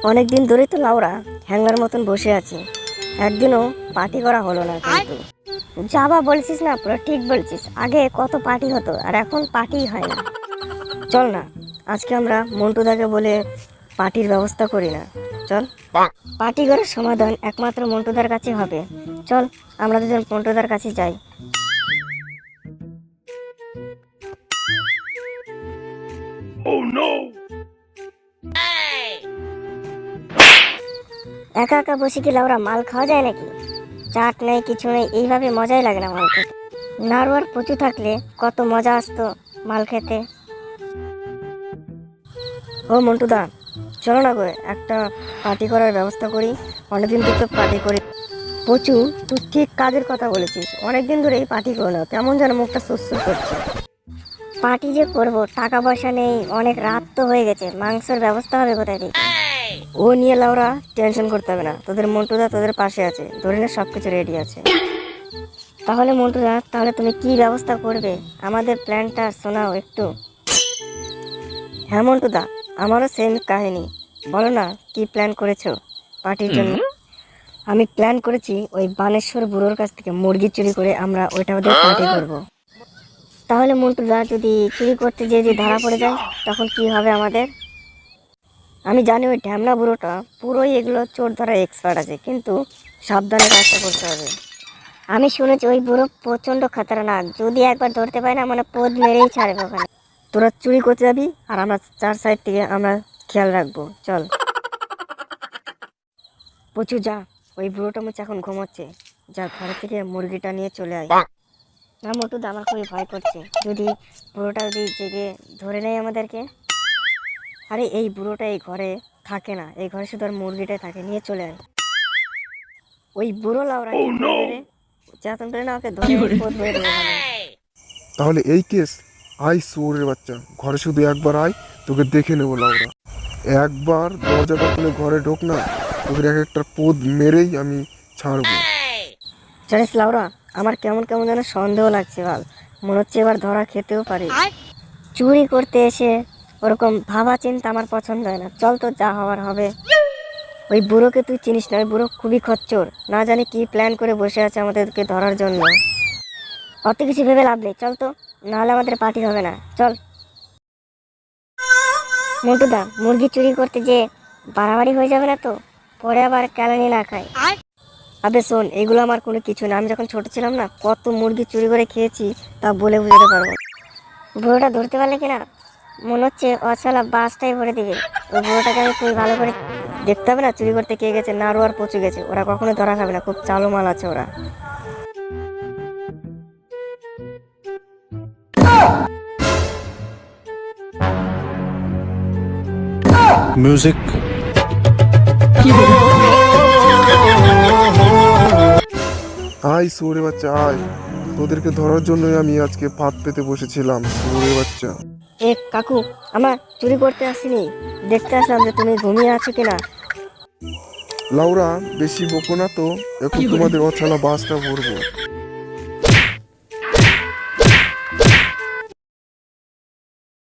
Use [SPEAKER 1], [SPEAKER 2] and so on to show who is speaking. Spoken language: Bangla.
[SPEAKER 1] অনেকদিন ধরেই তো লাউরা হ্যাংলার মতন বসে আছে, একদিনও পার্টি করা হলো না। কিন্তু যাবা বলছিস না, পুরো ঠিক বলছিস। আগে কত পার্টি হতো আর এখন পার্টি হয় না। চল না, আজকে আমরা মন্টুদাকে বলে পার্টির ব্যবস্থা করি না। চল, পার্টি করার সমাধান একমাত্র মন্টুদার কাছে হবে। চল আমরা দুজন মন্টুদার কাছে যাই। একা একা বসে কি লাউরা মাল খাওয়া যায় নাকি? চাট নেই, কিছু নেই, এইভাবে মজাই লাগে না মাল খেতে। নাড়ু আর কচু থাকলে কত মজা আসতো মাল খেতে। ও মন্টুদা, চলো না গো, একটা পার্টি করার ব্যবস্থা করি। অনেকদিন থেকে পার্টি করি। পচু, তুই ঠিক কাজের কথা বলেছিস। অনেকদিন ধরে এই পার্টি করো না, কেমন যেন মুখটা সুরসুর করছে। পার্টি যে করব, টাকা পয়সা নেই, অনেক রাত তো হয়ে গেছে। মাংসের ব্যবস্থা হবে কোথায় থেকে? ও নিয়ে লাউরা টেনশন করতে হবে না, তোদের মন্টুদা তোদের পাশে আছে, ধরে নে সবকিছু রেডি আছে। তাহলে মন্টুদা, তাহলে তুমি কি ব্যবস্থা করবে? আমাদের প্ল্যানটা শোনাও একটু। হ্যাঁ মন্টুদা, আমারও সেম কাহিনী। বলো না, কি প্ল্যান করেছো পার্টির জন্য? আমি প্ল্যান করেছি ওই বানেশ্বর বুড়োর কাছ থেকে মুরগি চুরি করে আমরা ওইটা ওদের পার্টি করব। তাহলে মন্টুদা, যদি চুরি করতে যেয়ে যদি ধরা পড়ে যায় তখন কি হবে আমাদের? আমি জানি ওই ঢ্যামলা বুড়োটা পুরোই এগুলো চোর ধরার এক্সপার্ট আছে, কিন্তু সাবধানে কাজটা করতে হবে। আমি শুনেছি ওই বুড়ো প্রচন্ড খতরনাক, যদি একবার ধরতে পারে না মানে পোদ মেরেই ছাড়বে ওখানে। তোরা চুরি করতে যাবি আর আমরা চার সাইড থেকে আমরা খেয়াল রাখবো। চল পচু, যা, ওই বুড়োটা মুছে এখন ঘুমোচ্ছে, যা ঘর থেকে মুরগিটা নিয়ে চলে আয়। না মোটু, আমার খুবই ভয় করছে, যদি বুড়োটা যদি জেগে ধরে নেয় আমাদেরকে। আরে এই বুড়োটা এই ঘরে থাকে না, এই ঘরে শুধু আর মুরগিটাই থাকে, নিয়ে চলে আয়। ওই বুড়ো লাউরা কি করবে রে? চেতন করে না, ওকে ধরে পোদ মেরে দেবে ওখানে।
[SPEAKER 2] তাহলে এই কেস, আয় শুয়োরের বাচ্চা, ঘরে শুধু একবার আয়, তোকে দেখে নেবো লাউরা। একবার দরজাটা খুলে ঘরে ঢোক না, তোদের এক একটা পোদ মেরেই আমি ছাড়বো।
[SPEAKER 1] জানিস লাউরা, আমার কেমন কেমন যেন সন্দেহ লাগছে বাল, মনে হচ্ছে এবার ধরা খেতেও পারি। চুরি করতে এসে ওরকম ভাবা চিন্তা আমার পছন্দ হয় না। চল তো, যা হওয়ার হবে। ওই বুড়োকে তুই চিনিস না, ওই বুড়ো খুবই খচ্চর, না জানি কি প্ল্যান করে বসে আছে আমাদেরকে ধরার জন্য। অত কিছু ভেবে লাভ নেই, চল তো, নাহলে আমাদের পার্টি হবে না। চল মন্টুদা, মুরগি চুরি করতে যে বাড়াবাড়ি হয়ে যাবে না তো? পরে আবার কেলানি না খায়। আবে শোন, এগুলো আমার কোনো কিছু না। আমি যখন ছোট ছিলাম না, কত মুরগি চুরি করে খেয়েছি, তা বলে বুঝাতে পারবো না। বুড়োটা ধরতে পারলে কিনা, মনে হচ্ছে অচলা বাসটাই ভরে দিবে। ওই বুড়োটাকে আমি খুবই ভালো করে দেখতে হবে না, চুরি করতে কে গেছে, নাড়ু আর পচে গেছে, ওরা কখনো ধরা খাবে না, খুব চালু মাল আছে ওরা।
[SPEAKER 3] म्यूजिक।
[SPEAKER 2] আয় শুয়োরের বাচ্চা আয়, তোদেরকে ধরার জন্যই আমি আজকে ফাঁদ পেতে বসেছিলাম শুয়োরের বাচ্চা।
[SPEAKER 1] এ কাকু, আমরা চুরি করতে আসিনি, দেখতে আসলাম যে তুমি ঘুমিয়ে আছো কিনা।
[SPEAKER 2] লাউরা, বেশি বকো না তো, এখন তোমাদের অছালা বাসটা ভরবো।